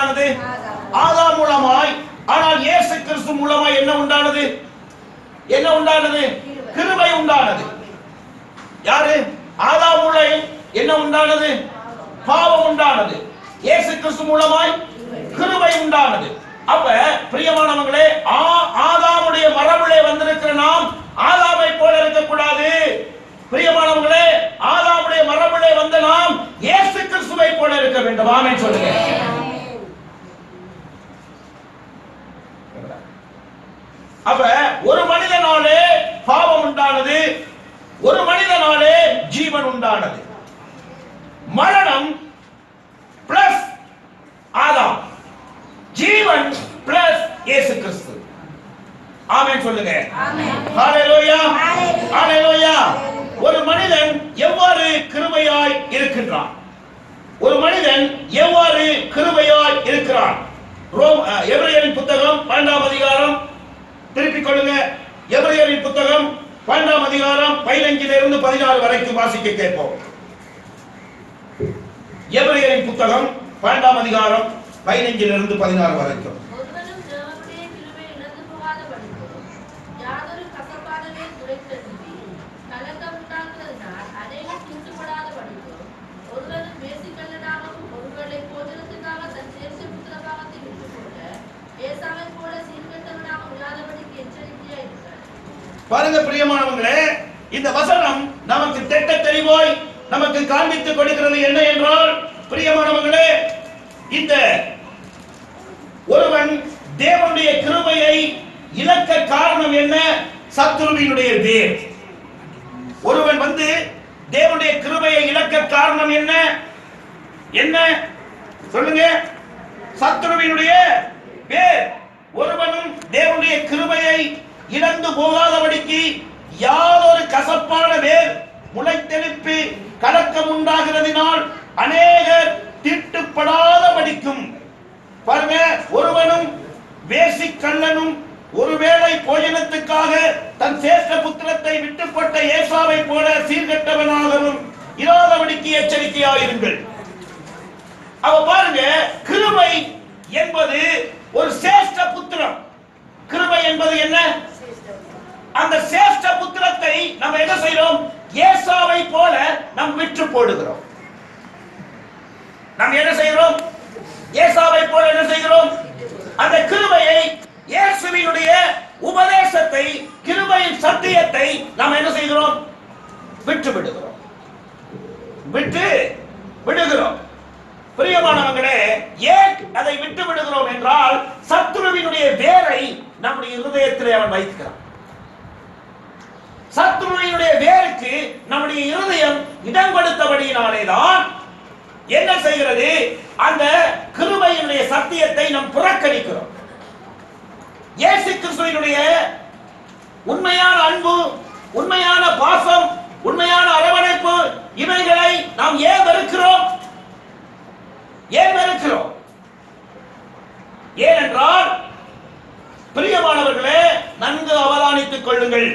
உண்டானது? ஆதாம் மூலமாய். ஆனால் இயேசு கிறிஸ்து மூலமாய் என்ன உண்டானது? என்ன உண்டானது? கிருபை உண்டானது. யாரு? ஆதாம் மூலம் என்ன உண்டானது? பாவம் உண்டானது. இயேசு கிறிஸ்து மூலமாய் கிருபை உண்டானது. அப்ப பிரியமானவர்களே, ஆதாமுடைய மரபிலே வந்திருக்கிற நாம் ஆதாமை போல இருக்கக்கூடாது. பிரியமானவர்களே, ஆதாமுடைய மரபிலே வந்த நாம் இயேசு கிறிஸ்துவை போல இருக்க வேண்டும். ஆமென் சொல்லுங்க. அப்ப ஒரு மனிதனாலே பாவம் உண்டானது, ஒரு மனிதனாலே ஜீவன் உண்டானது. மரணம் பிளஸ் ஆதாம், ஜீவன் பிளஸ் இயேசு கிறிஸ்து. ஆமென் சொல்லுங்க. ஹalleluya, ஹalleluya. ஒரு மனிதன் எவ்வாறு கிருபையாய் இருக்கின்றான்? ஒரு மனிதன் எவ்வாறு கிருபையாய் இருக்கிறான்? எபிரேயரின் புத்தகம் 12ஆம் அதிகாரம், திருப்பிக் கொள்ளுங்க. எபிரேயரின் புத்தகம் 12ஆம் அதிகாரம் 15 to 16 வரைக்கும் வாசிக்க கேட்போம். எபிரேயரின் புத்தகம் 12ஆம் அதிகாரம் 15 to 16 வரைக்கும். பாருங்க பிரியமானவர்களே, இந்த வசனம் நமக்கு திட்ட தெளிவாய் நமக்கு காண்பித்துக் கொடுக்கிறது. என்ன என்றால், பிரியமானவர்களே, இந்த ஒருவன் தேவனுடைய கிருபையை இழக்க காரணம் என்ன? சத்துருவினுடைய வேர். ஒருவன் தேவனுடைய கிருபையை இழக்க காரணம் என்ன? என்ன சொல்லுங்க? சத்துருவினுடைய வேர். ஒருவனும் தேவனுடைய கிருபையை இழந்து போகாதபடிக்கு யாதொரு கசப்பான வேர் முளைத்தெழுப்பி கலக்கம் உண்டாகிறதினால் அநேகர் தீட்டுப்படாதபடிக்கும். பாருங்க, ஒருவனும் வேசிக்கள்ளனும் ஒருவேளை போஜனத்துக்காக தன் சேஷ்ட புத்திரத்தை விட்டுப்பட்ட ஏசாவை போல சீர்கெட்டவனாகவும் இராதபடிக்கு எச்சரிக்கையாயிருங்கள். அவ பாருங்க, கிருபை என்பது ஒரு சேஷ்ட புத்திரம். கிருபை என்பது என்ன? அந்த சேஷ்ட புத்திரத்தை நம்ம என்ன செய்றோம்? ஏசாவை போல நாம் விற்று போடுகிறோம். நாம் என்ன செய்கிறோம்? ஏசாவை போல என்ன செய்கிறோம்? அந்த கிருபையை, இயேசுவினுடைய உபதேசத்தை, கிருபையின் சத்தியத்தை நாம் என்ன செய்கிறோம்? விட்டு விடுகிறோம். விட்டு விடுகிறோம். பிரியமானவர்களே, ஏன் அதை விட்டு விடுகிறோம் என்றால், சத்துருவினுடைய வேரை நம்முடைய இருதயத்திலே அவன் வைக்கிறான். சத்துருவினுடைய வேருக்கு நம்முடைய இருதயம் இடம் கொடுத்தபடியினாலேதான் என்ன செய்கிறது? அந்த கிருபையினுடைய சத்தியத்தை நாம் புறக்கணிக்கிறோம். இயேசு கிறிஸ்துவினுடைய உண்மையான அன்பு, உண்மையான பாசம், உண்மையான அரவணைப்பு, இவைகளை நாம் ஏன் வெறுக்கிறோம்? ஏன் வெறுக்கிறோம்? ஏனென்றால், பிரியமானவர்களே, நன்கு அவதானித்துக் கொள்ளுங்கள்,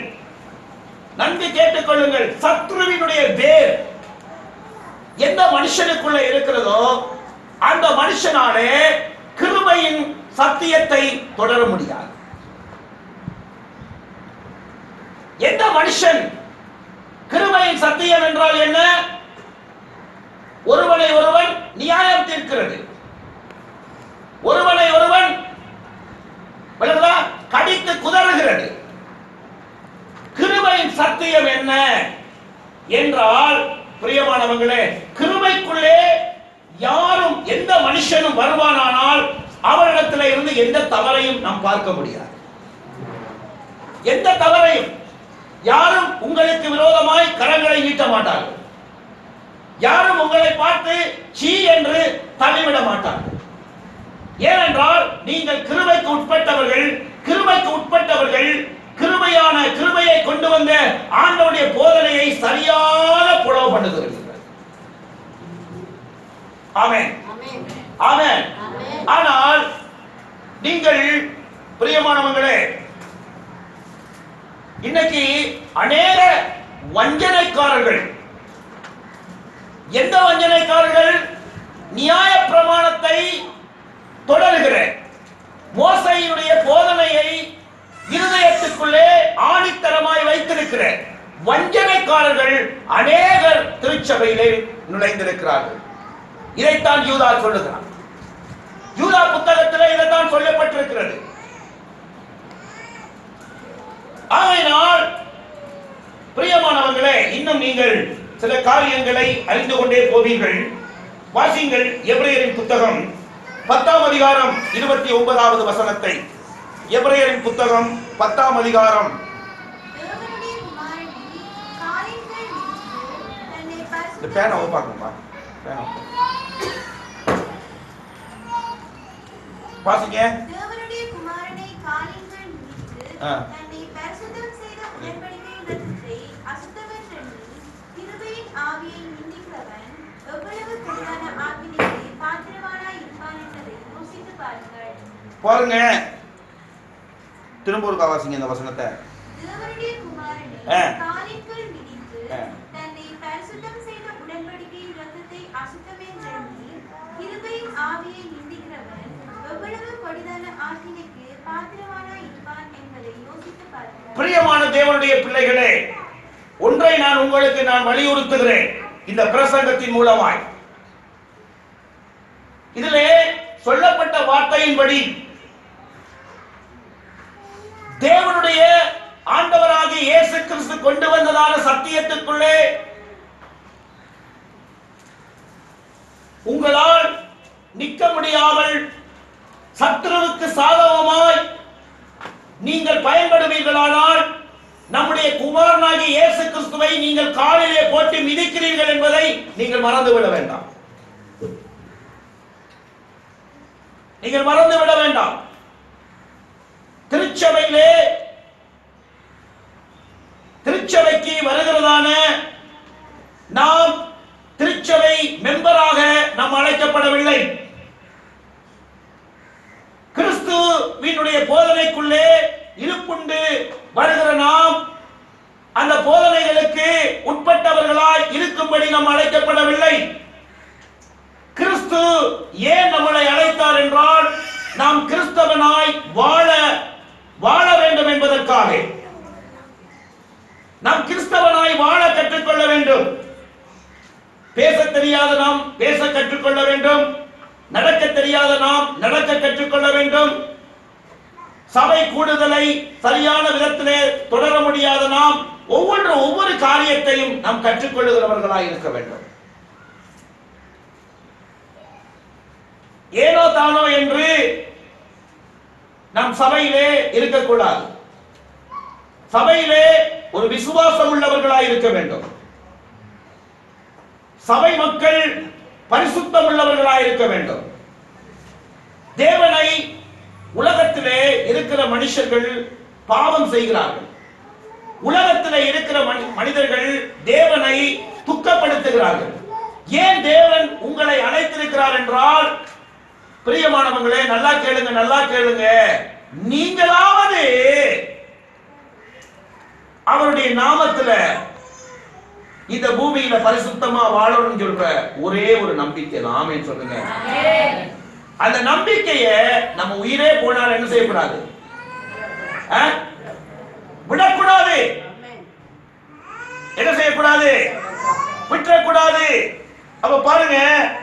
நன்கு கேட்டுக் கொள்ளுங்கள். சத்ருவினுடைய வேர் எந்த மனுஷனுக்குள்ள இருக்கிறதோ அந்த மனுஷனாலே கிருபையின் சத்தியத்தை தொடர முடியாது. எந்த மனுஷன், கிருபையின் சத்தியம் என்றால் என்ன? ஒருவனை ஒருவன் நியாயம் தீர்க்கிறது. ஒருவனை ஒருவன் கடித்து குதறுகிறது. கிருபையின் சத்தியம் என்ன என்றால், பிரியமானவர்களே, கிருபைக்குள்ளே யாரும், எந்த மனுஷனும் வருவானானால் அவரிடத்தில் இருந்து எந்த தவறையும் நாம் பார்க்க முடியாது. எந்த தவறையும். யாரும் உங்களுக்கு விரோதமாய் கரங்களை நீட்ட மாட்டார்கள். யாரும் உங்களை பார்த்து சீ என்று தள்ளிவிட மாட்டார்கள். ஏனென்றால் நீங்கள் கிருபைக்கு உட்பட்டவர்கள். கிருபைக்கு உட்பட்டவர்கள் கிருபையை கொண்டு வந்த ஆண்டவருடைய போதனையை சரியாக புலவு பண்ணுகிறார்கள். ஆமென், ஆமென். ஆனால் நீங்கள் பிரியமானவர்களே, இன்னைக்கு அநேக வஞ்சனைக்காரர்கள். எந்த வஞ்சனைக்காரர்கள்? நியாய பிரமாணத்தை திருச்சபையிலே நுழைந்திருக்கிறார்கள். இதைத்தான் யூதா சொல்லுகிறார். யூதா புத்தகத்திலே இதைத்தான் சொல்லப்பட்டிருக்கிறது. ஆகையினால் பிரியமானவர்களே, இன்னும் நீங்கள் சில காரியங்களை அறிந்து கொண்டே போவீர்கள். வாசிங்கள் எபிரேயரின் புத்தகம் 10ஆம் அதிகாரம் 29வது வசனத்தை. எபிரேயரின் புத்தகம் 10ஆம் அதிகாரம். பேனாவை பார்க்கணுமா? வாசிங்க. தேவனுடைய குமாரனை காலின்கள் மிதித்து தன்னை பரிசுத்தம் செய்த உடன்படிக்கையின் இரத்தத்தை அசுத்தமென்று கிருபையின் ஆவியை நிந்திக்கிறவன் எவ்வளவு கடிதான ஆக்கினைக்கு பாத்திரவானாய் இருப்பான் என்பதை யோசித்து பாருங்கள். பாருங்க, திரும்ப ஒரு வாசிங்க இந்த வசனத்தை. தேவனுடைய குமாரனை காலின்கள் மிதித்து தன்னை பரிசுத்தம் செய்த உடன்படிக்கையின் இரத்தத்தை அசுத்தமென்று கிருபையின் ஆவியை நிந்திக்கிறவன் எவ்வளவு கடிதான ஆக்கினைக்கு பாத்திரவானாய் இருப்பான் என்பதை யோசித்து பாருங்கள். பிரியமான தேவனுடைய பிள்ளைகளே, ஒன்றை நான் உங்களுக்கு வலியுறுத்துகிறேன் இந்த பிரசங்கத்தின் மூலமாய். இதிலே சொல்லப்பட்ட வார்த்தையின்படி தேவனுடைய ஆண்டவராகிய இயேசு கிறிஸ்து கொண்டு வந்ததான சத்தியத்துக்குள்ளே உங்களால் நிற்க முடியாமல் சத்துருவுக்கு சாதகமாய் நீங்கள் பயன்படுவீர்களானால் நம்முடைய குமாரனாகிய இயேசு கிறிஸ்துவை நீங்கள் காலிலே போட்டு மிதிக்கிறீர்கள் என்பதை நீங்கள் மறந்துவிட வேண்டாம். நீங்கள் மறந்துவிட வேண்டாம். திருச்சபைக்கு வருகிறதான நாம் திருச்சபை மெம்பராக நாம் அழைக்கப்படவில்லை. கிறிஸ்துவினுடைய போதனைக்குள்ளே இருப்புண்டு வருகிற நாம் அந்த போதனைகளுக்கு உட்பட்டவர்களாய் இருக்கும்படி நாம் அழைக்கப்படவில்லை. கிறிஸ்து ஏன் நம்மளை அழைத்தார் என்றால் நாம் கிறிஸ்தவனாய் வாழ வேண்டும் என்பதற்காக. நாம் கிறிஸ்தவனாய் வாழ கற்றுக்கொள்ள வேண்டும். பேச தெரியாத நாம் பேச கற்றுக்கொள்ள வேண்டும். நடக்க தெரியாத நாம் நடக்க கற்றுக்கொள்ள வேண்டும். சபை கூடுதலை சரியான விதத்திலே தொடர முடியாத நாம் ஒவ்வொரு காரியத்தையும் நாம் கற்றுக்கொள்ளுகிறவர்களாய் இருக்க வேண்டும். ஏனோ தானோ என்று நாம் சபையிலே இருக்கக்கூடாது. சபையிலே ஒரு விசுவாசம் உள்ளவர்களாய் இருக்க வேண்டும். சபை மக்கள் பரிசுத்தம் உள்ளவர்களாய் இருக்க வேண்டும். தேவனை உலகத்திலே இருக்கிற மனுஷர்கள் பாவம் செய்கிறார்கள். உலகத்திலே இருக்கிற மனிதர்கள் தேவனை துக்கப்படுத்துகிறார்கள். ஏன் தேவன் உங்களை அழைத்திருக்கிறார் என்றால், பிரியமானவங்களே, நல்லா கேளுங்க, நீங்களாவது அவருடைய நாமத்துல இந்த பூமியில பரிசுத்தமா வாழணும்னு சொல்ற ஒரே ஒரு நம்பிக்கை தான். ஆமென் சொல்லுங்க. அந்த நம்பிக்கைய நம்ம உயிரே போனாலும் என்ன செய்யக்கூடாது? விடக்கூடாது. என்ன செய்யக்கூடாது? விட்டுறக்கூடாது. அப்ப பாருங்க,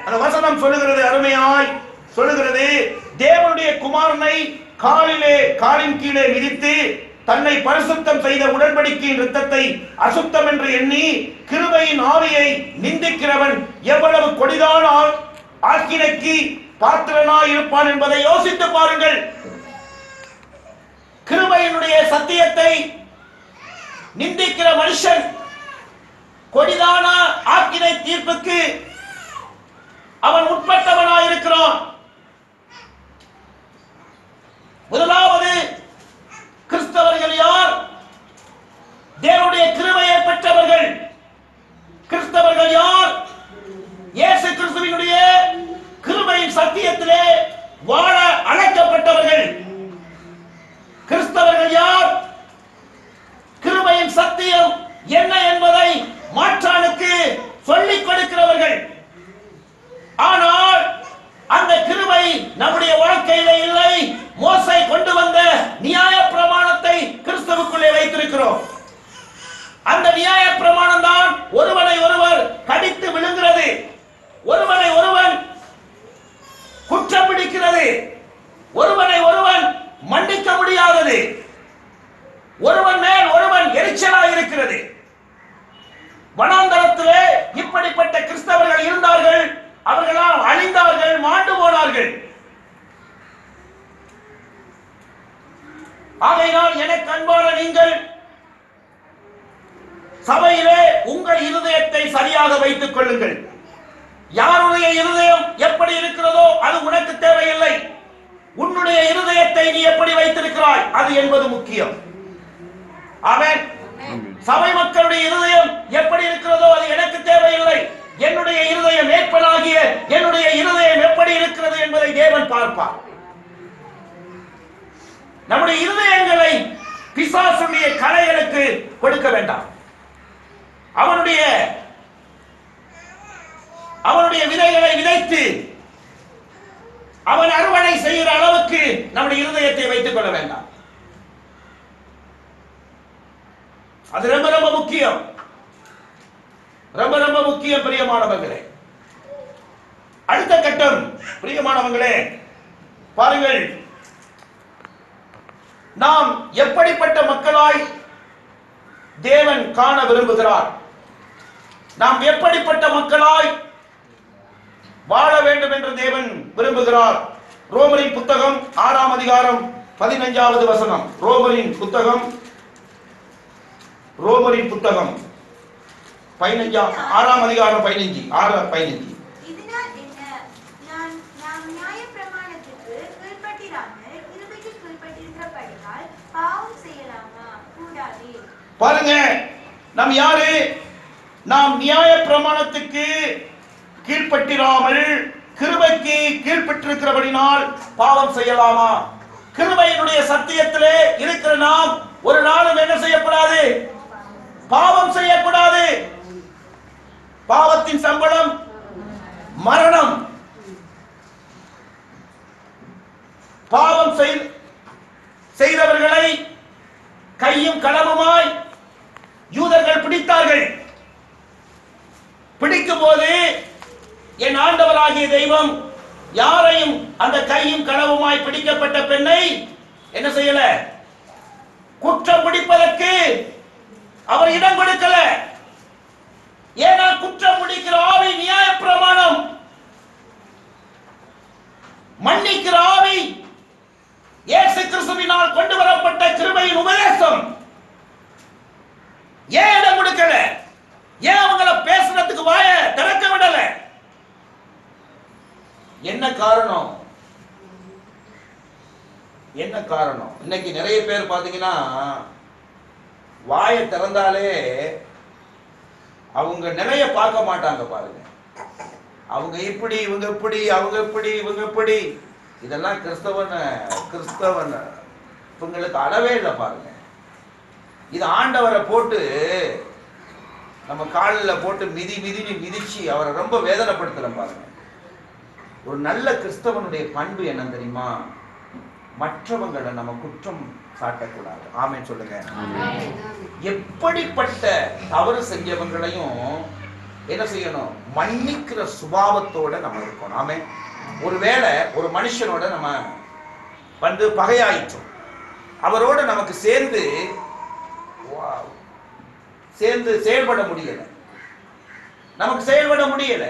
அந்த வசனம் சொல்லுகிறது, அருமையாய் சொல்லுகிறது, தேவனுடைய குமாரனை காலின் கீழே மிதித்து தன்னை பரிசுத்தம் செய்த உடன்படிக்கையின் இரத்தத்தை அசுத்தம் என்று எண்ணி கிருபையின் ஆவியை நிந்திக்கிறவன் எவ்வளவு கொடிதான ஆக்கினைக்கு பாத்திரனாய் இருப்பான் என்பதை யோசித்து பாருங்கள். கிருபையினுடைய சத்தியத்தை நிந்திக்கிற மனுஷன் கொடிதான ஆக்கினை தீர்ப்புக்கு அவன் உட்பட்டவனாய் இருக்கிறான். முதலாவது, கிறிஸ்தவர்கள் யார்? தேவனுடைய கிருபையை பெற்றவர்கள். கிறிஸ்தவர்கள் யார்? இயேசு கிறிஸ்துவினுடைய கிருபையின் சத்தியத்திலே வாழ அழைக்கப்பட்டவர்கள். கிறிஸ்தவர்கள் யார்? கிருபையின் சத்தியம் என்ன என்பதை மாற்றானுக்கு சொல்லிக் கொடுக்கிறவர்கள். ஆனால் அந்த கிருபை நம்முடைய வாழ்க்கையிலே இல்லை. மோசே கொண்டு வந்த நியாய பிரமாணத்தை கிறிஸ்துவுக்குள்ளே வைத்திருக்கிறோம். அந்த நியாய பிரமாணம் தான் ஒருவனை ஒருவர் கடித்து விடுவார்கள். ஆகையினால் எனக்கு அன்பான நீங்கள் சபையிலே உங்கள் இருதயத்தை சரியாக வைத்துக் கொள்ளுங்கள். யாருடைய இருதயம் எப்படி இருக்கிறதோ அது உனக்கு தேவையில்லை. உன்னுடைய இருதயத்தை நீ எப்படி வைத்திருக்கிறாய் அது என்பது முக்கியம். ஆமென். சபை மக்களுடைய இருதயம் எப்படி இருக்கிறதோ அது எனக்கு தேவையில்லை. என்னுடைய இருதயம் மேற்பனாகிய என்னுடைய இருதயம் எப்படி இருக்கிறது என்பதை தேவன் பார்ப்பார். நம்முடைய இருதயங்களை பிசாசுடைய கலைகளுக்கு கொடுக்க வேண்டாம். அவனுடைய விதைகளை விதைத்து அவன் அறுவடை செய்கிற அளவுக்கு நம்முடைய இருதயத்தை வைத்துக் கொள்ள வேண்டாம். அது ரொம்ப ரொம்ப முக்கியம். ரொம்ப ரொம்ப முக்கியம் பிரியமானவர்களே. அடுத்த கட்டம் பிரியமானவர்களே, பாருங்கள், நாம் எப்படிப்பட்ட மக்களாய் தேவன் காண விரும்புகிறார், நாம் எப்படிப்பட்ட மக்களாய் வாழ வேண்டும் என்று தேவன் விரும்புகிறார். ரோமரின் புத்தகம் 6ஆம் அதிகாரம் 15வது வசனம். ரோமரின் புத்தகம் 6ஆம் அதிகாரம் 15. இதனால் என்ன? நாம் நியாயப்பிரமாணத்துக்கு கீழ்ப்பட்டிராமல் கிருபைக்கு கீழ்ப்பட்டிருக்கிறபடியால் பாவம் செய்யலாமா? கூடாதே. பாருங்க, நாம் யாரு? நாம் நியாயப்பிரமாணத்துக்கு கீழ்ப்பட்டிராமல் கிருபைக்கு கீழ்ப்பட்டிருக்கிறபடினால் பாவம் செய்யலாமா? கிருபையினுடைய சத்தியத்திலே இருக்கிற நாம் ஒரு நாளும் என்ன செய்யக்கூடாது? பாவம் செய்யக்கூடாது. பாவத்தின் சம்பளம் மரணம். பாவம் செய்தவர்களை கையும் களவுமாய் யூதர்கள் பிடித்தார்கள். பிடிக்கும் போது என் ஆண்டவராகிய தெய்வம் யாரையும் அந்த கையும் களவுமாய் பிடிக்கப்பட்ட பெண்ணை என்ன செய்யல? குற்றம் பிடிப்பதற்கு அவர் இடம் கொடுக்கல. ஏன்னா குற்றம் பிடிக்கிற ஆவி நியாயப்பிரமாணம், மன்னிக்கிற ஆவி இயேசு கிறிஸ்துவினால் கொண்டு வரப்பட்ட கிருபையின் உபதேசம். ஏன் இடம் கொடுக்கல? ஏன் அவங்களை பேசுறதுக்கு வாய திறக்க விடல? என்ன காரணம்? என்ன காரணம்? இன்னைக்கு நிறைய பேர் பாத்தீங்கன்னா வாயை திறந்தாலே அவங்க நிலைய பார்க்க மாட்டாங்க. பாருங்க, அவங்க இப்படி, இவங்க இப்படி, அவங்க இப்படி, இவங்க இப்படி. இதெல்லாம் கிறிஸ்தவன் இவங்களுக்கு அளவே இல்லை. பாருங்க, இது ஆண்டவரை போட்டு நம்ம காலில் போட்டு மிதிச்சு அவரை ரொம்ப வேதனைப்படுத்துறோம். பாருங்க, ஒரு நல்ல கிறிஸ்தவனுடைய பண்பு என்ன தெரியுமா? மற்றவங்களை நம்ம குற்றம் சாட்டக்கூடாது. ஆமென் சொல்லுங்க. எப்படிப்பட்ட தவறு செஞ்சவங்களையும் என்ன செய்யணும்? மன்னிக்கிற சுபாவத்தோட நம்ம இருக்கணும். ஆமென். ஒருவேளை ஒரு மனுஷனோட நம்ம பகையாயிற்றோம், அவரோட நமக்கு சேர்ந்து செயல்பட முடியல, நமக்கு செயல்பட முடியல.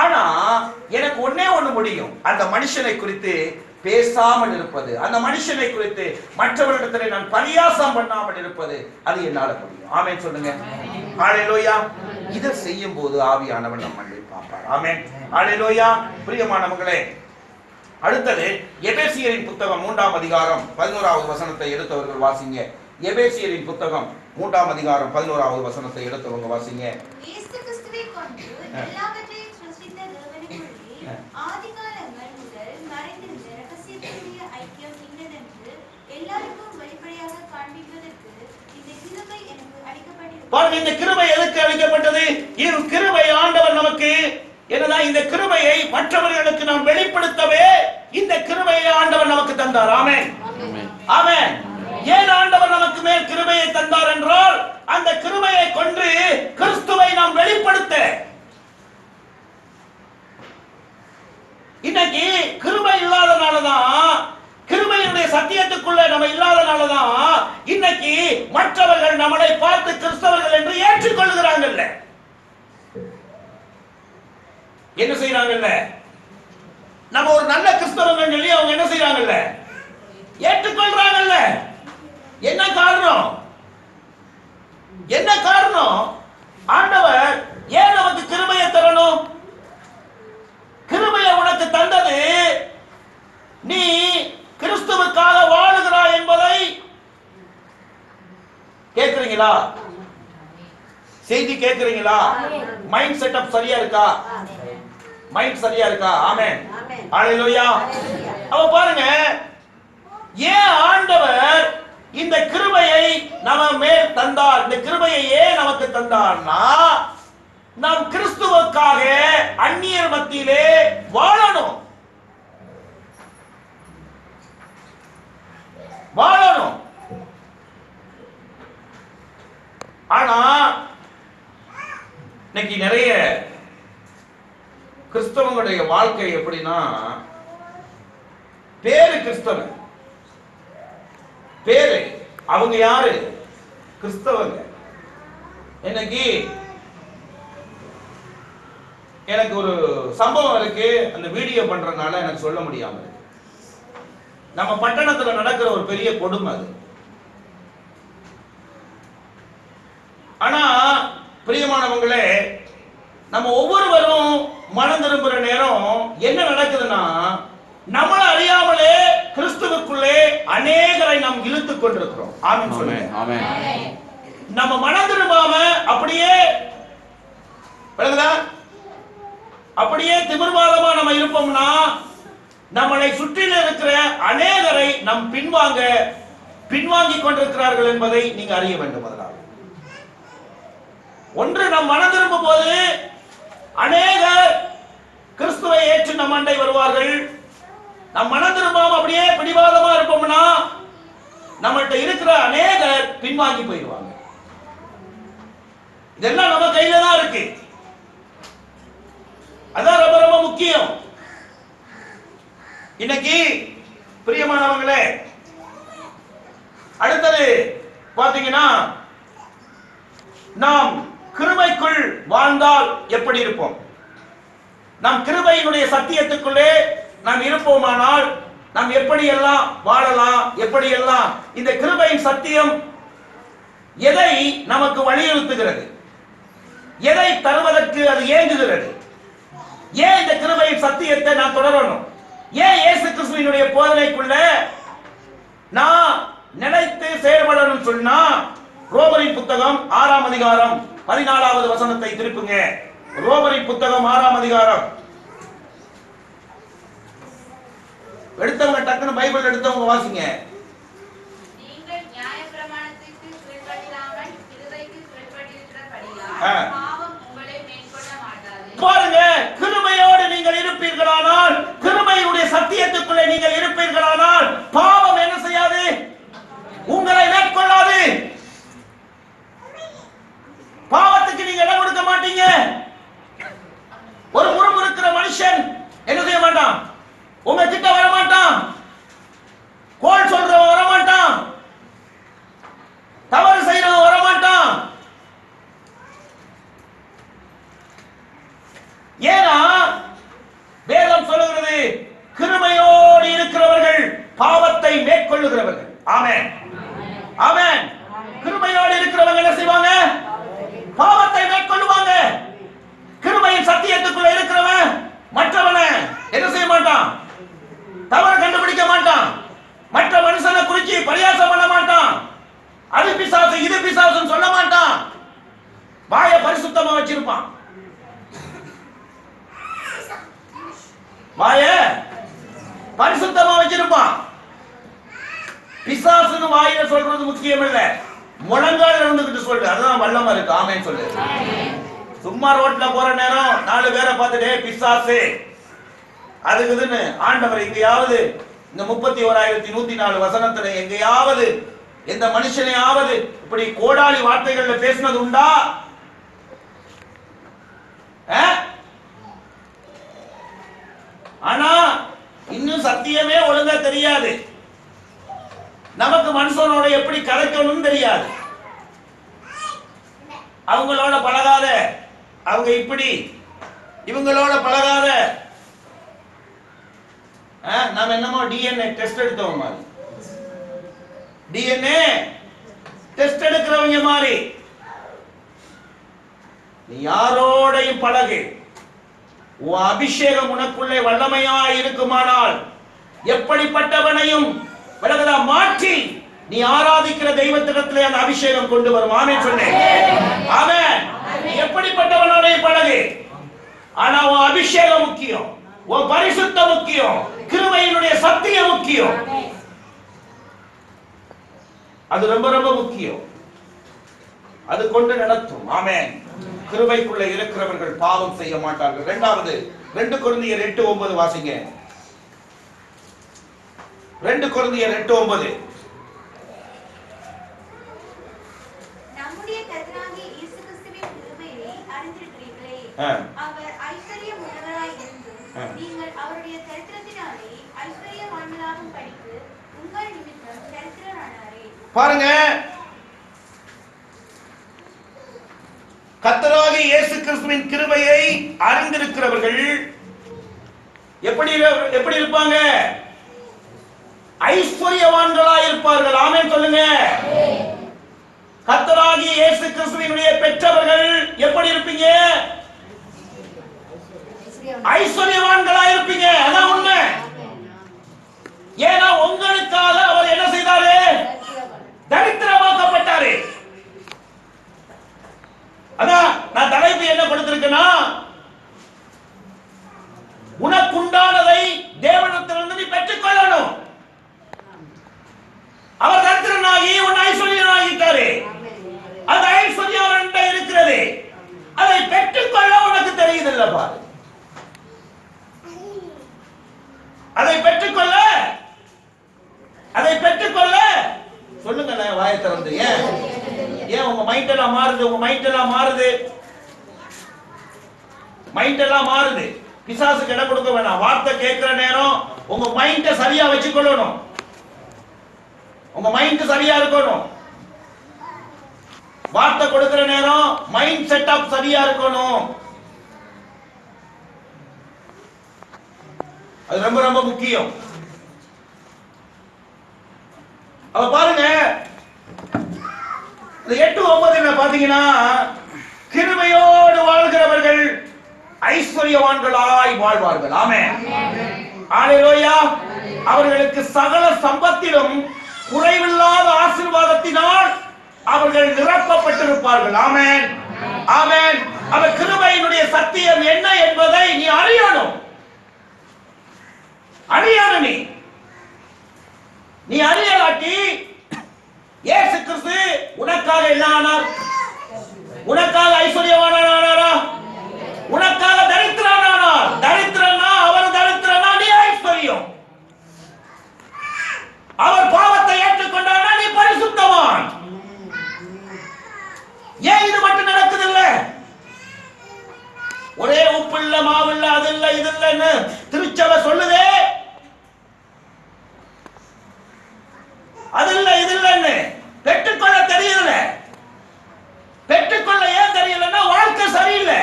ஆனா எனக்கு ஒண்ணே ஒண்ணு முடியும், அந்த மனுஷனை குறித்து பேசாமல் இருப்பது, அந்த மனுஷனை குறித்து மற்றவரிடத்தில் நான் பரியாசம் பண்ணாமல் இருப்பது, அது என்னால முடியும். ஆமென் சொல்லுங்க. ஹல்லேலூயா. இதை செய்யும் போது ஆவியானவர் நம்மை பார்ப்பார். ஆமென். ஹல்லேலூயா. பிரியமானவர்களே, அடுத்தது எபேசியரின் புத்தகம் 3ஆம் அதிகாரம் 11வது வசனத்தை எடுத்தவர்கள் வாசிங்க. எபேசியரின் புத்தகம் 3ஆம் அதிகாரம் 11வது வசனத்தை எடுத்தவங்க வாசிங்க. இயேசு கிறிஸ்துவை கொண்டு எல்லாவற்றையும் சிருஷ்டித்த தேவனுக்குள்ளே ஆதிகாலங்கள் முதல் மறைந்திருந்த இரகசியத்தினுடைய ஐக்கியம் இன்னதென்று எல்லாருக்கும் வெளிப்படையாக காண்பிப்பதற்கு இந்த கிருபை எனக்கு அளிக்கப்பட்டிருக்கிறது. பாருங்க, இந்த கிருபை எதுக்கு அளிக்கப்பட்டது? இந்த கிருபை ஆண்டவர் நமக்கு என்னதான், இந்த கிருபையை மற்றவர்களுக்கு நாம் வெளிப்படுத்தவே இந்த கிருபையை ஆண்டவர் நமக்கு தந்தார். ஆமென். ஆமென். ஏன் ஆண்டவர் நமக்கு மேல் கிருபையை தந்தார் என்றால், அந்த கிருபையை கொண்டு கிறிஸ்துவை நாம் வெளிப்படுத்த. இன்னைக்கு கிருபை இல்லாதனாலதான், கிருபையினுடைய சத்தியத்துக்குள்ள நம்ம இல்லாதனாலதான் இன்னைக்கு மற்றவர்கள் நம்மளை பார்த்து கிறிஸ்தவர்கள் என்று ஏற்றுக்கொள்கிறாங்கல்ல. என்ன செய்யறாங்கல்ல? நம்ம ஒரு நல்ல கிறிஸ்தவங்க சொல்லி அவங்க என்ன செய்யறாங்கல்ல, ஏற்றுக்கொள்றாங்கல்ல. என்ன காரணம்? என்ன காரணம்? ஆண்டவர் ஏன் நமக்கு கிருபையை தரணும்? கிருபையை உனக்கு தந்தது நீ கிறிஸ்துவுக்காக வாழுகிறாய் என்பதை கேக்குறீங்களா? செய்தி கேக்குறீங்களா? மைண்ட் செட்டப் சரியா இருக்கா? மைண்ட் சரியா இருக்கா? ஆமென், ஹalleluya. அப்ப பாருங்க, ஏன் ஆண்டவர் இந்த கிருபையை நம்ம மேல் தந்தார்? இந்த கிருபையை ஏன் நமக்கு தந்தார்னா, நாம் கிறிஸ்துவுக்காக அந்நியர் மத்தியிலே வாழணும். வாழணும். ஆனா இன்னைக்கு நிறைய கிறிஸ்தவங்களுடைய வாழ்க்கை எப்படின்னா, பேரு கிறிஸ்தவன், பேரு அவங்க யாரு? கிறிஸ்தவங்க. இன்னைக்கு எனக்கு ஒரு சம்பவம் இருக்கு, அந்த வீடியோ பண்றதுனால எனக்கு சொல்ல முடியாம இருக்கு. நம்ம பட்டணத்துல நடக்கிற ஒரு பெரிய கொடுமை அது. ஆனா பிரியமானவங்களே, நம்ம ஒவ்வொருவரும் மனம் திரும்புற நேரம் என்ன நடக்குதுன்னா, நம்மள அறியாமலே கிறிஸ்துவுக்குள்ளே அநேகரை நாம் இழுத்துக் கொண்டிருக்கிறோம். ஆமென் சொல்லுங்க. ஆமென். நம்ம மனம் திரும்பாம அப்படியே அப்படியே திமிர்வாதமா நம்ம இருப்போம்னா, நம்மளை சுற்றில இருக்கிற அநேகரை நம் பின்வாங்கி கொண்டிருக்கிறார்கள் என்பதை நீங்க அறிய வேண்டும். அதனால் ஒன்று, நம் மனம் திரும்பும் போது அநேகர் கிறிஸ்துவை ஏற்று நம் அண்டை வருவார்கள். நம் மனம் திரும்பாம அப்படியே பிடிவாதமா இருப்போம்னா, நம்மள்ட்ட இருக்கிற அநேகர் பின்வாங்கி போயிடுவாங்க. இதெல்லாம் நம்ம கையில தான் இருக்கு. அதான் ரொம்ப ரொம்ப முக்கியம். இன்னைக்கு பிரியமானவங்களே, அடுத்தது பாத்தீங்கன்னா, நாம் கிருபைக்குள் வாழ்ந்தால் எப்படி இருப்போம்? நாம் கிருபையினுடைய சத்தியத்துக்குள்ளே நாம் இருப்போமானால் நாம் எப்படியெல்லாம் வாழலாம்? எப்படியெல்லாம் இந்த கிருபையின் சத்தியம் எதை நமக்கு வலியுறுத்துகிறது? எதை தருவதற்கு அது ஏங்குகிறது? ஏன் இந்த கிருபையின் சத்தியத்தை நான் தொடரணும்? ஏன் இயேசு கிறிஸ்துவினுடைய போதனைக்குள்ள நான் நினைத்து செயல்படணும் சொன்னா, ரோமரின் புத்தகம் 6ஆம் அதிகாரம் 14வது வசனத்தை திருப்புங்க. ரோமரின் புத்தகம் 6ஆம் அதிகாரம். எடுத்தவங்க டக்குனு பைபிள் எடுத்தவங்க வாசிங்க. நீங்கள் நியாயப்பிரமாணத்திற்கு கீழ்ப்படியாமல் கிருபைக்கு கீழ்ப்படியிருக்கிறபடியால் பாவம் உங்களை மேற்கொள்ள மாட்டாது. பாருங்க, கிருபையோடு நீங்கள் இருப்பீர்களானால், கிருபையுடைய சத்தியத்துக்குள்ளே நீங்கள் இருப்பீர்களானால், பாவம் என்ன செய்யாது? உங்களை மேற்கொள்ளாது. பாவத்துக்கு நீங்க இடம் கொடுக்க மாட்டீங்க. ஒரு முறுமுறுக்கிற மனுஷன் என்ன செய்ய மாட்டான்? உங்க கிட்ட வர மாட்டான். கோல் சொல்றவன் வர மாட்டான். தவறு செய்யறவன் வர மாட்டான். ஏன்னா வேதம் சொல்லுகிறது, கிருபையோடு இருக்கிறவர்கள் பாவத்தை மேற்கொள்ளுகிறவர்கள். ஆமென், ஆமென். கிருபையோடு இருக்கிறவங்க என்ன செய்வாங்க? பாவத்தை மேற்கொள்ளுவாங்க. கிருபையின் சத்தியத்துக்குள்ள இருக்கிறவன் மற்றவனை என்ன செய்ய மாட்டான்? தவறு கண்டுபிடிக்க மாட்டான். மற்ற மனுஷனை குறிச்சி பரியாசம் பண்ண மாட்டான். அது பிசாசு இது பிசாசுன்னு சொல்ல மாட்டான். வாயை பரிசுத்தமா வச்சிருப்பான். வாயை பரிசுத்தமா வச்சிருப்பான். பிசாசுன்னு வாயில சொல்றது முக்கியம் இல்ல, முழங்கால இருந்துகிட்டு சொல்லு, அதுதான் வல்லமா இருக்கு. ஆமென் சொல்லு. சும்மா ரோட்ல போற நேரம் 4 பேரை பார்த்துட்டு பிசாசு அதுக்குதுன்னு ஆண்டவர் எங்கேயாவது இந்த 31,104 வசனத்துல எங்கேயாவது எந்த மனுஷனையாவது இப்படி கோடாலி வார்த்தைகள்ல பேசினது உண்டா? ஆனா இன்னும் சத்தியமே ஒழுங்கா தெரியாது. நமக்கு மனுஷனோட எப்படி கலைக்கணும்னு தெரியாது. அவங்களோட பழகாத, அவங்க இப்படி, இவங்களோட பழகாத. நாம என்னமோ டிஎன்ஏ டெஸ்ட் எடுத்தவங்க மாதிரி, டிஎன்ஏ டெஸ்ட் எடுக்கிறவங்க மாதிரி. நீ யாரோடையும் பழகு, உன் அபிஷேகம் உனக்குள்ளே வல்லமையா இருக்குமானால் எப்படிப்பட்டவனையும் விலகதா மாற்றி நீ ஆராதிக்கிற தெய்வத்திடத்திலே அந்த அபிஷேகம் கொண்டு வரும். ஆமென் சொன்னேன். ஆமென். எப்படிப்பட்டவனோடையும் பழகு, ஆனா உன் அபிஷேகம் முக்கியம், உன் பரிசுத்தம் முக்கியம், கிருபையினுடைய சத்தியம் முக்கியம். அது ரொம்ப ரொம்ப முக்கியம். அது கொண்டு நடத்தும். ஆமென். கிருபைக்குள்ள இருக்கிறவர்கள் பாவம் செய்ய மாட்டார்கள். இரண்டாவது 2 கொரிந்தியர் 8:9 வாசிங்க. 2 கொரிந்தியர் 8:9. நம்முடைய கர்த்தராகிய இயேசு கிறிஸ்துவின் கிருபையை அறிந்திருக்கிறீர்களே, அவர் ஐஸ்வர்யம் உள்ளவராய் இருந்தும் நீங்கள் அவருடைய தரித்திரத்தினாலே ஐஸ்வர்யவான்களாகும் படிக்கு உங்கள் நிமித்தம் தரித்திரரானாரே. பாருங்க, கர்த்தராகிய இயேசு கிறிஸ்துவின் கிருபையை அறிந்திருக்கிறவர்கள் எப்படி இருப்பாங்க? ஐஸ்வர்யவான்களாய் இருப்பார்கள். ஆமென் சொல்லுங்க. கர்த்தராகிய இயேசு கிறிஸ்துவினுடைய பெற்றவர்கள் எப்படி இருப்பீங்க? ஐஸ்வர்யவான்களாய் இருப்பீங்க. அதான் உண்மை. ஏன்னா உங்களுக்காக அவர் என்ன செய்தாரு? தரித்திரமாக்கப்பட்டாரு. அதான் நான் தலைப்பு என்ன கொடுத்திருக்கேன்னா, உனக்குண்டானதை தேவனிடத்திலிருந்து நீ பெற்றுக் கொள்ளணும். அவர் தரித்திரனாகி உன் ஐஸ்வர்யனாகிட்டாரு. அது ஐஸ்வர்யம் இருக்கிறது. அதை பெற்றுக்கொள்ள உனக்கு தெரியுதில்ல பாரு. அதை பெற்றுக்கொள்ள சொல்லுங்க, வாயை திறந்து. ஏன் உங்க மைண்ட் எல்லாம் மாறுது? உங்க மைண்ட் எல்லாம் மாறுது. பிசாசுக்கு இடம் கொடுக்க வேணாம். வார்த்தை கேட்கிற நேரம் உங்க மைண்ட சரியா வச்சுக்கொள்ளணும். உங்க மைண்ட் சரியா இருக்கணும். வார்த்தை கொடுக்கிற நேரம் மைண்ட் செட்டப் சரியா இருக்கணும். அது ரொம்ப ரொம்ப முக்கியம். அவ பாருங்க, 8:9 பாத்தீங்கன்னா, கிருபையோடு வாழ்கிறவர்கள் ஐஸ்வர்யவான்களாய் வாழ்வார்கள். ஆமென். ஹல்லேலூயா. அவர்களுக்கு சகல சம்பத்திலும் குறைவில்லாத ஆசீர்வாதத்தினால் அவர்கள் நிரப்பப்பட்டிருப்பார்கள். ஆமென். ஆமென். அவர் கிருபையினுடைய சத்தியம் என்ன என்பதை நீ அறியணும். நீ அறியலாட்டி இயேசு கிறிஸ்து உனக்காக என்ன ஆனார்? உனக்காக ஐஸ்வர்யவானாரா? உனக்காக தரித்திரனானார். தரித்திரனா அவர் தரித்திரனா, நீ ஐஸ்வர்யம். அவர் பாவத்தை ஏற்றுக்கொண்டார், நீ பரிசுத்தவான். ஏன் இது மட்டும் நடக்குதில்ல? ஒரே உப்பு இல்ல, மாவு இல்ல, அது இல்ல, இது இல்லன்னு திருச்சபை சொல்லுதே. அது இல்ல, இது இல்லன்னு பெற்றுக்கொள்ள தெரியல. பெற்றுக்கொள்ள ஏன் தெரியலன்னா வாழ்க்கை சரியில்லை.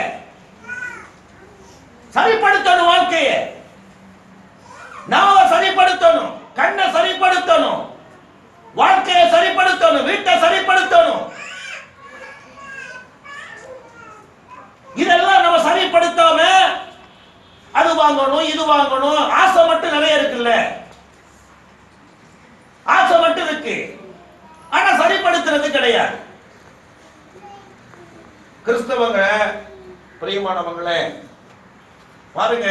சரிப்படுத்தணும் வாழ்க்கையை. நாம சரிப்படுத்தணும், கண்ணை சரிப்படுத்தணும், வாழ்க்கையை சரிப்படுத்தணும், வீட்டை சரிப்படுத்தணும். இதெல்லாம் நம்ம சரிப்படுத்தாம அது வாங்கணும், இது வாங்கணும், ஆசை மட்டும் நிறைய இருக்குல்ல. ஆசை மட்டும் இருக்கு, ஆனா சரிப்படுத்துறது கிடையாது. கிறிஸ்தவங்க பிரியமானவங்களே, பாருங்க,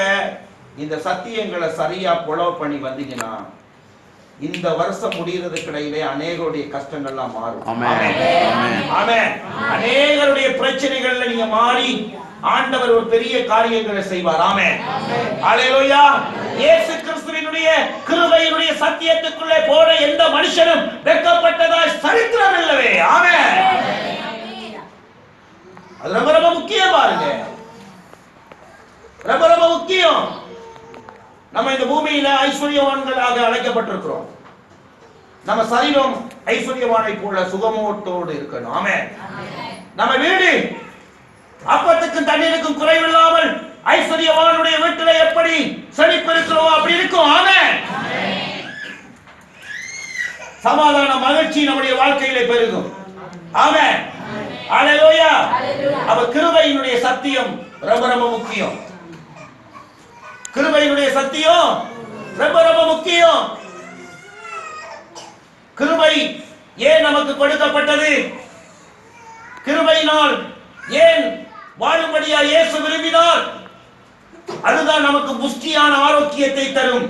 இந்த சத்தியங்களை சரியா ஃபாலோ பண்ணி வந்தீங்கன்னா இந்த வருஷம் முடியறதுக்கு இடையிலே அநேகருடைய கஷ்டங்கள்லாம் மாறும். ஆமென். அநேகருடைய பிரச்சனைகள்ல நீங்க மாறி ஆண்டவர் ஒரு பெரிய காரியங்களை செய்வார். ஆமென். ஹல்லேலூயா. இயேசு கிறிஸ்துவினுடைய கிருபையினுடைய சத்தியத்துக்குள்ளே போன எந்த மனுஷனும் வெட்கப்பட்டதாய் சரித்திரம் இல்லவே. ஆமென். அது ரொம்ப ரொம்ப முக்கியம். பாருங்க, ரொம்ப ரொம்ப முக்கியம். நம்ம இந்த பூமியில ஐஸ்வர்யவான்களாக அழைக்கப்பட்டிருக்கிறோம். நம்ம சரீரம் ஐஸ்வர்யவானை போல சுகமோட்டோடு இருக்கணும். ஆமென். நம்ம வீடு அப்பத்துக்கும் தண்ணீருக்கும் குறைவில்லாமல் ஐஸ்வர்யவானுடைய வீட்டில எப்படி செழிப்பு இருக்கிறோம் அப்படி இருக்கும். ஆமென். சமாதான மகிழ்ச்சி நம்முடைய வாழ்க்கையிலே பெருகும். ஆமென். அல்லேலூயா. அப்ப கிருபையினுடைய சத்தியம் ரொம்ப ரொம்ப முக்கியம். கிருபையினுடைய சத்தியம் ரொம்ப ரொம்ப முக்கியம். கிருபை ஏன் நமக்கு கொடுக்கப்பட்டது? கிருபையினால் ஏன் வாழும்படியா இயேசு விரும்பினார்? அதுதான் நமக்கு புஷ்டியான ஆரோக்கியத்தை தரும்.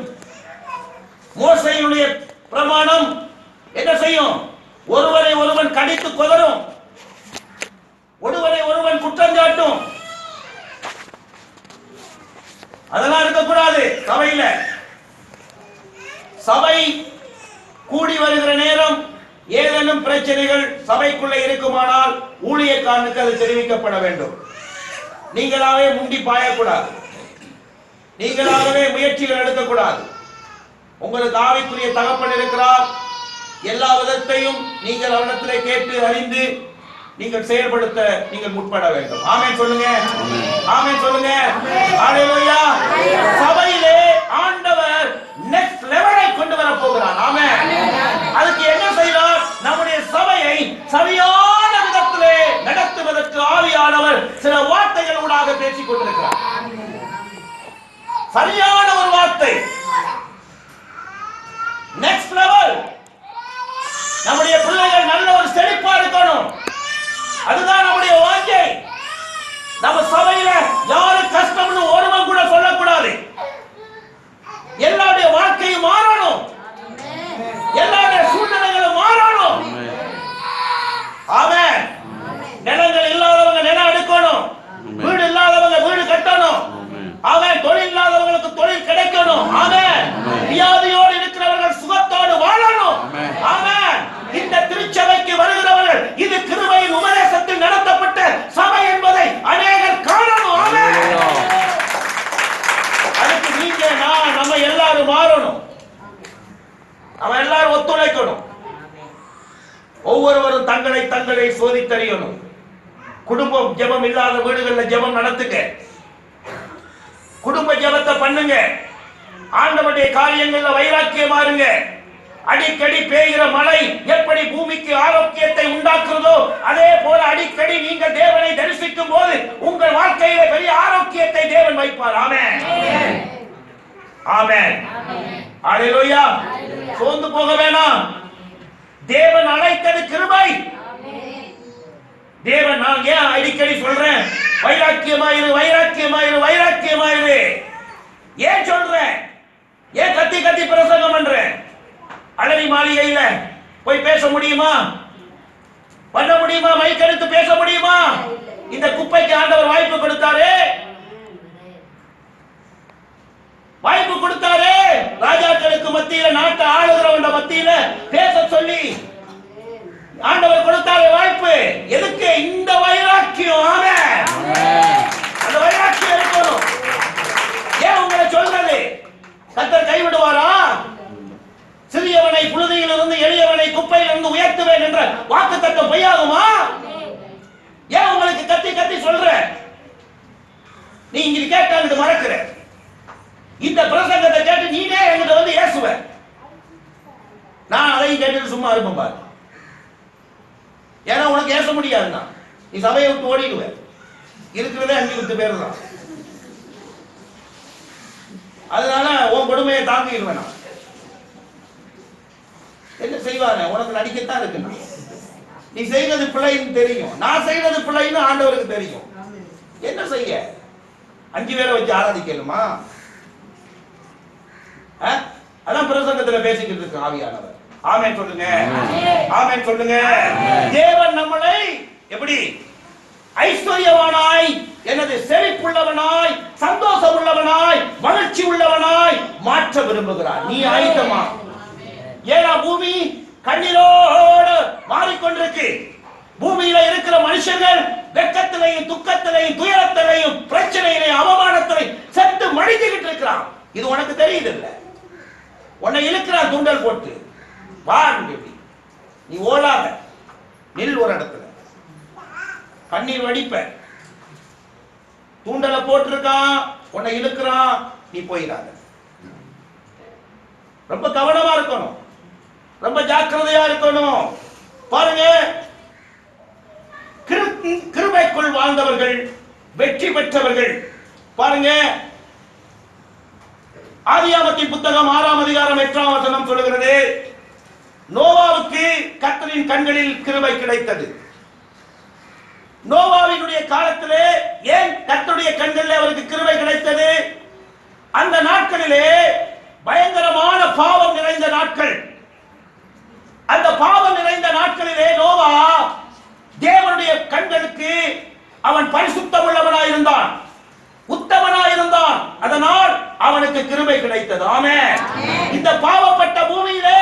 மோசேயினுடைய பிரமாணம் என்ன செய்யும்? ஒருவரை ஒருவன் கடித்து கொதரும், ஒருவரை ஒருவன் குற்றம் சாட்டும். அதெல்லாம் இருக்கக்கூடாது சபையில. சபை கூடி வருகிற நேரம் ஏதேனும் பிரச்சனைகள் சபைக்குள்ள இருக்குமானால் ஊழியக்காரனுக்கு அது தெரிவிக்கப்பட வேண்டும். நீங்களாவே முண்டி பாயக்கூடாது, நீங்களாகவே முயற்சிகள் எடுக்கக்கூடாது. உங்களுக்கு ஆவிக்குரிய தகப்பன் இருக்கிறார். எல்லா விதத்தையும் நீங்கள் அவரிடத்திலே கேட்டு அறிந்து நீங்கள் செயல்படுத்த நீங்கள் முற்பட வேண்டும். ஆமென் சொல்லுங்க. ஆமென் சொல்லுங்க. ஹalleluya. சபையிலே ஆண்டவர் நெக்ஸ்ட் லெவலை கொண்டு வர போகிறார். ஆமென். அதுக்கு என்ன செய்யலாம்? நம்முடைய சபையை சரியான விதத்திலே நடத்துவதற்கு ஆவியானவர் சில வார்த்தைகள் ஊடாக பேசிக் கொண்டிருக்கிறார். சரியான ஒரு வார்த்தை. Next level. நம்முடைய பிள்ளைகள் நல்ல ஒரு செழிப்பா இருக்கணும். அதுதான் நம்முடைய வாஞ்சை. நம்ம சபையில யாரு கஷ்டம்னு ஒருவன் கூட சொல்லக்கூடாது. எல்லாருடைய வாழ்க்கையும் மாறணும், எல்லாருடைய சூழ்நிலைகளும் மாறணும். ஆமென். நிலங்கள் இல்லாதவங்க நிலம் எடுக்கணும், வீடு இல்லாதவங்க வீடு கட்டணும். ஆமென். தொழில் இல்லாதவங்களுக்கு தொழில் கிடைக்கணும். ஆமென். வியாதியோடு இருக்கிறவர்கள் சுகத்தோடு வாழணும். ஆமென். இந்த திருச்சபைக்கு வருகிறவர்கள் இது கிருபையின் உபதேசத்தில் நடத்தப்பட்ட சபை என்பதை அநேகர் காணணும். ஆமென். அதுக்கு நீங்க நான் நம்ம எல்லாரும் மாறணும். நம்ம எல்லாரும் ஒத்துழைக்கணும். ஒவ்வொருவரும் தங்களை சோதித்தறியணும். குடும்பம் ஜெபம் இல்லாத வீடுகளில் ஜெபம் நடத்துங்க. குடும்ப ஜெபத்தை பண்ணுங்க. ஆண்டவருடைய காரியங்கள்ல வைராக்கியமா இருங்க. அடிக்கடி பெய்கிற மழை எப்படி பூமிக்கு ஆரோக்கியத்தை உண்டாக்குறதோ அதே போல அடிக்கடி நீங்க தேவனை தரிசிக்கும் போது உங்கள் வாழ்க்கையில பெரிய ஆரோக்கியத்தை தேவன் வைப்பார். ஆமென். ஆமென். ஹalleluya. சோர்ந்து போக வேணாம். தேவன் அழைத்தது கிருபை. தேவன், நான் ஏன் அடிக்கடி சொல்றேன் வைராக்கியமாயிரு வைராக்கியமாயிரு வைராக்கியமாயிரு? ஏன் சொல்றேன்? ஏன் கத்தி கத்தி பிரசங்கம் பண்றேன்? அழகி மாளிகையில போய் பேச முடியுமா? பண்ண முடியுமா? மைக் எடுத்து பேச முடியுமா? இந்த குப்பைக்கு ஆண்டவர் வாய்ப்பு கொடுத்தாரு. வாய்ப்பு கொடுத்தாரு. ராஜாக்களுக்கு மத்தியில, நாட்டை ஆளுகிறவங்க மத்தியில பேச சொல்லி ஆண்டவர் கொடுத்தாரு வாய்ப்பு. எதுக்கு? இந்த வைராக்கியம். ஆமென். அந்த வைராக்கியம் இருக்கணும். ஏன் உங்களை சொல்றது? கர்த்தர் கைவிடுவாரா? சிறியவனை புழுதியிலிருந்து எளியவனை குப்பையிலிருந்து உயர்த்துவேன் என்ற வாக்குத்தத்தம் பொய்யாகுமா? ஏன் உங்களுக்கு கத்தி கத்தி சொல்ற? நீ இங்க கேட்டாங்க மறக்கிற. இந்த பிரசங்கத்தை கேட்டு நீனே என்கிட்ட வந்து ஏசுவ. நான் அதையும் கேட்டு சும்மா இருப்பேன் பாரு. ஏன்னா உனக்கு ஏச முடியாதுன்னா நீ சபையை விட்டு ஓடிடுவ. இருக்கிறதே 5 பேர் தான். அதனால உன் கொடுமையை தாங்கிடுவேன். நான் என்ன செய்வாரு? உனக்கு நடிக்கத்தான் இருக்குன்னா நீ செய்வது பிள்ளைன்னு தெரியும், நான் செய்வது பிள்ளைன்னு ஆண்டவருக்கு தெரியும். என்ன செய்ய? 5 பேரை வச்சு ஆராதிக்கணுமா? அதான் பிரசங்கத்துல பேசிக்கிட்டு இருக்கு ஆவியானவர். ஆமென் சொல்லுங்க. ஆமென் சொல்லுங்க. தேவன் நம்மளை எப்படி ஐஸ்வர்யவானாய், எனது செழிப்புள்ளவனாய், சந்தோஷம் உள்ளவனாய், மகிழ்ச்சி உள்ளவனாய் மாற்ற விரும்புகிறார். நீ ஆயத்தமா? ஏன்னா பூமி கண்ணீரோடு மாறிக்கொண்டிருக்கு. பூமியில இருக்கிற மனுஷர்கள் வெட்கத்திலையும் துக்கத்திலையும் துயரத்திலையும் பிரச்சனையிலையும் அவமானத்திலையும் செத்து மடிஞ்சுக்கிட்டு இருக்கிறான். இது உனக்கு தெரியுது இல்ல? உன்னை இழுக்கிறான் தூண்டல் போட்டு. வா, நீ ஓடாத, நில் ஒரு இடத்துல. கண்ணீர் வடிப்ப. தூண்டலை போட்டிருக்கான், உன்னை இழுக்கிறான், நீ போயிடாத. ரொம்ப கவனமா இருக்கணும். ரொம்ப ஜாக்கிரதையா இருக்கணும். பாருங்க, கிருபைக்குள் வாழ்ந்தவர்கள் வெற்றி பெற்றவர்கள். பாருங்க, ஆதியாகமத்தின் புத்தகம் 6ஆம் அதிகாரம் 8ஆம் வசனம் சொல்லுகிறது, நோவாவுக்கு கர்த்தரின் கண்களில் கிருபை கிடைத்தது. நோவாவினுடைய காலத்திலே ஏன் கர்த்தருடைய கண்களில் அவருக்கு கிருபை கிடைத்தது? அந்த நாட்களிலே பயங்கரமான பாவம் நிறைந்த நாட்கள். அந்த பாவம் நிறைந்த நாட்களிலே நோவா தேவனுடைய கண்களுக்கு அவன் பரிசுத்தம் உள்ளவனாயிருந்தான், உத்தமனாயிருந்தான். அதனால் அவனுக்கு கிருபை கிடைத்தது. ஆமென். இந்த பாவப்பட்ட பூமியிலே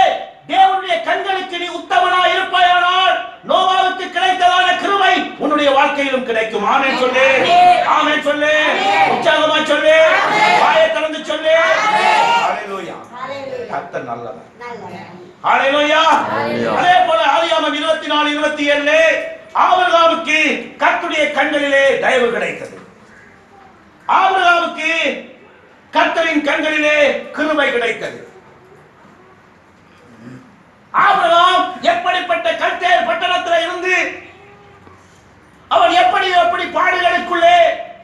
தேவனுடைய கண்களுக்கு நீ உத்தமனாய் இருப்பாயானால் நோவாவுக்கு கிடைத்ததான கிருபை உன்னுடைய வாழ்க்கையிலும் கிடைக்கும். ஆமென் சொல்லு, ஆமென் சொல்லு, உற்சாகமா சொல்லு, வாயை திறந்து சொல்லு. ஹalleluya. கர்த்தர் நல்லவர். ஹalleluya. அதே போல ஆதியாகமம் 24:27 ஆபிரகாமுக்கு கர்த்தருடைய கண்களிலே தயவு கிடைத்தது. ஆபிரகாமுக்கு கர்த்தரின் கண்களிலே கிருபை கிடைத்தது. ஆபிரகாம் எப்படிப்பட்ட கல்தேர் பட்டணத்தில் இருந்து அவன் எப்படி பாடுகளுக்குள்ளே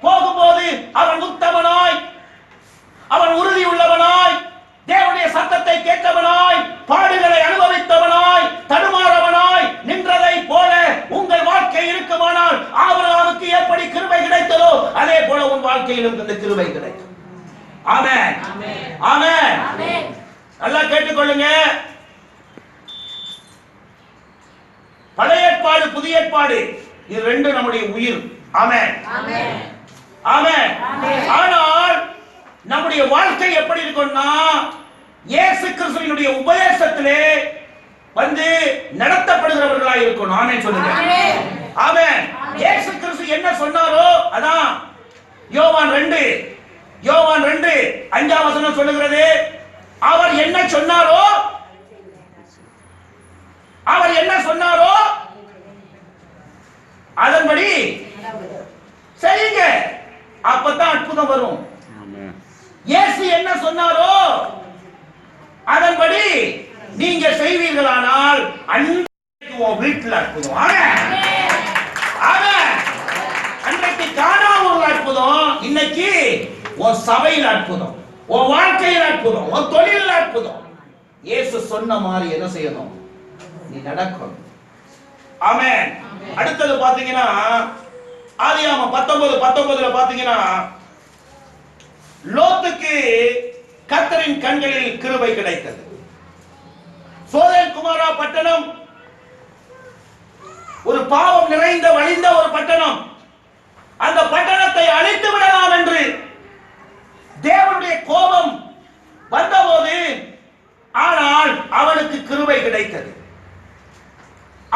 போகும்போது அவன் உத்தமனாய், அவன் உறுதி உள்ளவனாய், தேவனுடைய சத்தத்தை கேட்டவனாய், பாடுகளை அனுபவித்தவனாய், தடுமாறவனாய் நின்றதை போல உங்கள் வாழ்க்கை இருக்குமானால் ஆபிரகாமுக்கு எப்படி கிருபை கிடைத்ததோ அதே போல உன் வாழ்க்கையிலும் இந்த கிருபை கிடைக்கும். ஆமென், ஆமென். நல்லா கேட்டுக்கொள்ளுங்க. பழைய ஏற்பாடு புதிய ஏற்பாடு இது ரெண்டு நம்முடைய உயிர். ஆமென், ஆமென். ஆனால் நம்முடைய வாழ்க்கை எப்படி இருக்கும்னா இயேசு கிறிஸ்துவினுடைய உபதேசத்திலே வந்து நடத்தப்படுகிறவர்களாய் இருக்கணும். ஆமென் சொல்லுங்க. ஆமென். இயேசு கிறிஸ்து என்ன சொன்னாரோ அதான் யோவான் 2:5 வசனம் சொல்லுகிறது. அவர் என்ன சொன்னாரோ அதன்படி செய்யுங்க, அப்பதான் அற்புதம் வரும். இயேசு என்ன சொன்னாரோ அதன்படி நீங்க செய்வீர்களானால் அன்றைக்கு வீட்டில் அற்புதம். அன்றைக்கு காணாமூர்ல அற்புதம், இன்னைக்கு உன் சபையில் அற்புதம், உன் வாழ்க்கையில் அற்புதம், உன் தொழிலில் அற்புதம். இயேசு சொன்ன மாதிரி என்ன செய்யணும்? நீ நடக்கணும். ஆமென். அடுத்தது பாத்தீங்கன்னா ஆதியாகமம் 19:19 பாத்தீங்கன்னா லோத்துக்கு கர்த்தரின் கண்களில் கிருபை கிடைத்தது. சோதோம் குமாரா பட்டணம் ஒரு பாவம் நிறைந்த வழிந்த ஒரு பட்டணம். அந்த பட்டணத்தை அழித்து விடலாம் என்று தேவனுடைய கோபம் வந்தபோது ஆனால் அவனுக்கு கிருபை கிடைத்தது.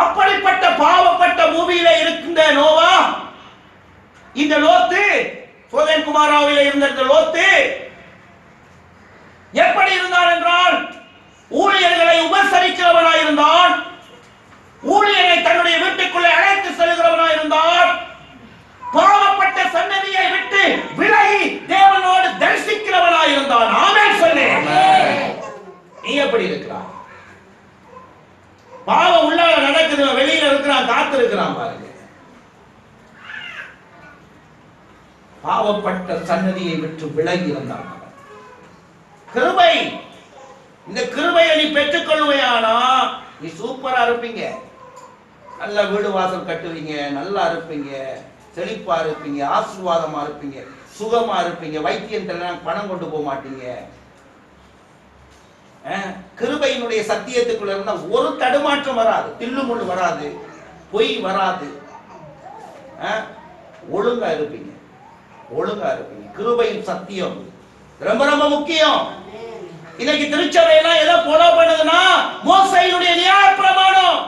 அப்படிப்பட்ட பாவப்பட்ட பூமியில இருக்கின்ற நோவா, இந்த லோத்து, சோதோம் குமாராவிலே இருந்த லோத்து எப்படி இருந்தான் என்றால் ஊழியர்களை உபசரிக்கிறவனாய் இருந்தான், ஊழியரை தன்னுடைய வீட்டுக்குள்ளே அழைத்து செல்கிறவனாய் இருந்தான், பாவப்பட்ட சன்னதியை விட்டு விலகி தேவனோடு தரிசிக்கிறவனாய் இருந்தான். ஆமென் சொல்லு. நீ எப்படி இருக்கிறாய்? பாவம் உள்ளால நடக்குது, வெளியில இருக்கிறான், காத்து இருக்கிறான். பாருங்க, பாவப்பட்ட சன்னதியை விட்டு விலகி இருந்தான். கிருபை, இந்த கிருபையை நீ பெற்றுக் கொள்வையானா நீ சூப்பரா இருப்பீங்க, நல்ல வீடு வாசல் கட்டுவீங்க, நல்லா இருப்பீங்க, செழிப்பா இருப்பீங்க, ஆசீர்வாதமா இருப்பீங்க, சுகமா இருப்பீங்க, வைத்தியத்துல பணம் கொண்டு போக மாட்டீங்க. கிருபையினுடைய சத்தியத்துக்குள்ள இருந்தா ஒரு தடுமாற்றம் வராது, தில்லுமுள்ளு வராது, பொய் வராது, ஒழுங்கா இருப்பீங்க, ஒழுங்கா இருப்பீங்க. கிருபையின் சத்தியம் ரொம்ப ரொம்ப முக்கியம். இன்னைக்கு திருச்சபையெல்லாம் எதை ஃபாலோ பண்ணுதுன்னா மோசேயினுடைய நியாயப்பிரமாணம்,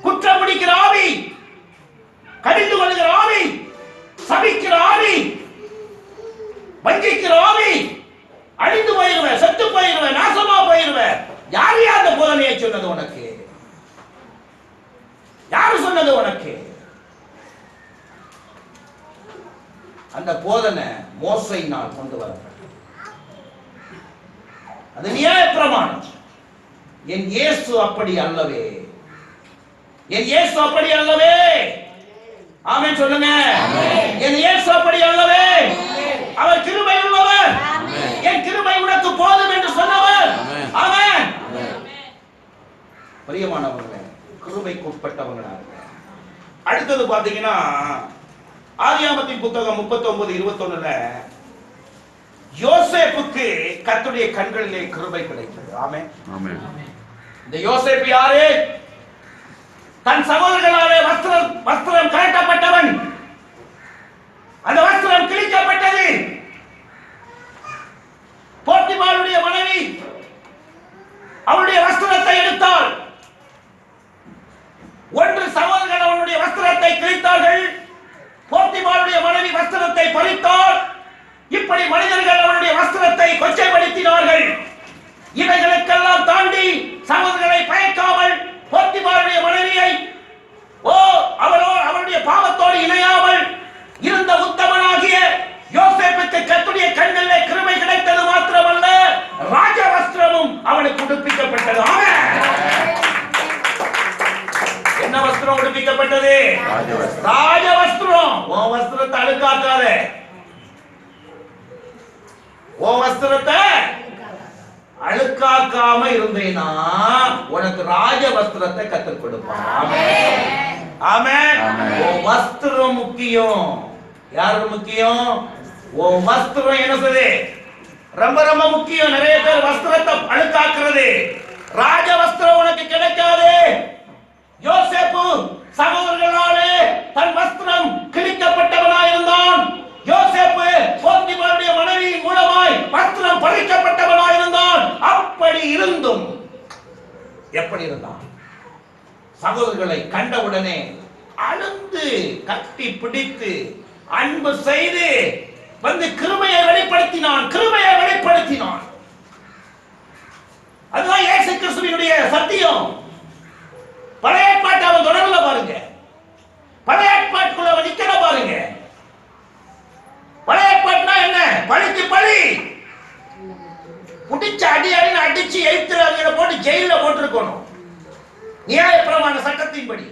குற்றம் பிடிக்கிற ஆவி, கடிந்து கொள்ளுகிற ஆவி, சபிக்கிற ஆவி, வஞ்சிக்கிற ஆவி, அழிந்து போயிருவேன், செத்து போயிருவேன், நாசமா போயிருவேன். யார் அந்த போதனையை சொன்னது உனக்கு? யாரு சொன்னது உனக்கு? அந்த போதனை மோசேயினால் கொண்டு வரப்பட்டது. அது நியாயப்பிரமாணம். என் இயேசு அப்படி அல்லவே. என் இயேசு அப்படி அல்லவே. ஆமென் சொல்லுங்க. என் இயேசு அப்படி அல்லவே. அவர் கிருபை உள்ளவர். என் கிருபை உனக்கு போதும் என்று சொன்னவர். ஆமென். பிரியமானவர்களே, கிருபைக்கு உட்பட்டவங்களாக. அடுத்தது பாத்தீங்கன்னா ஆதியாகமத்தின் புத்தகம் 39:21 யோசேப்புக்கு கர்த்தருடைய கண்களிலே கிருபை கிடைத்தது. ஆமென். ஆமென். இந்த யோசேப்பு யாரு? தன் சகோதரர்களாலே வஸ்திரம் கழட்டப்பட்டவன். அந்த வஸ்திரம் கிழிக்கப்பட்டது. போத்திபாருடைய மனைவி அவளுடைய வஸ்திரத்தை எடுத்தாள். ஒன்று சகோதரர்கள் அவனுடைய வஸ்திரத்தை கிழித்தார்கள். போத்திபாருடைய மனைவி வஸ்திரத்தை பறித்தாள். இப்படி மனிதர்கள் அவனுடைய வஸ்திரத்தை கொச்சைப்படுத்தினார்கள். இவைகளுக்கெல்லாம் தாண்டி சகோதரர்களை பயக்காமல் போத்திபாருடைய மனைவியை அவருடைய பாவத்தோடு இணையாமல் இருந்த உத்தமனாகிய யோசேப்புக்கு கர்த்தருடைய கண்களிலே கிருபை கிடைத்தது மாத்திரமல்ல, ராஜ வஸ்திரமும் அவனுக்கு உடுப்பிக்கப்பட்டது. என்ன வஸ்திரம் உடுப்பிக்கப்பட்டது? ராஜ வஸ்திரம். உன் வஸ்திரத்தை அழுக்காக்காத. உன் வஸ்திரத்தை அழுக்காக்காம இருந்தேனா உனக்கு ராஜ வஸ்திரத்தை கற்றுக் கொடுப்பான். ஆமென். உன் வஸ்திரம் முக்கியம். யாருக்கு முக்கியம்? உன் வஸ்திரம் என்ன செய்யுது? ரொம்ப ரொம்ப முக்கியம். நிறைய பேர் வஸ்திரத்தை அழுக்காக்குறது. ராஜ வஸ்திரம் உனக்கு கிடைக்காது. யோசேப்பு சகோதரர்களாலே தன் வஸ்திரம் கிழிக்கப்பட்டவனாயிருந்தான். யோசேப்பு போத்திபாருடைய மனைவி மூலமாய் வஸ்திரம் பறிக்கப்பட்டவனாயிருந்தான். அப்படி இருந்தும் எப்படி இருந்தான்? சகோதரர்களை கண்டவுடனே அழுந்து கட்டி பிடித்து அன்பு செய்து வந்து கிருபையை வெளிப்படுத்தினான். கிருபையை வெளிப்படுத்தினான். அதுதான் இயேசு கிறிஸ்துவினுடைய சத்தியம். பழைய ஏற்பாட்டை அவன் தொடரல பாருங்க. பழைய ஏற்பாட்டுக்குள்ள அவன் நிக்கல பாருங்க. பழைய ஏற்பாட்டுனா என்ன? பழிக்கு பழி. புடிச்ச அடின்னு அடிச்சு எழுத்துறாங்க போட்டு ஜெயில போட்டிருக்கணும். நியாய பிரமாண சட்டத்தின்படி.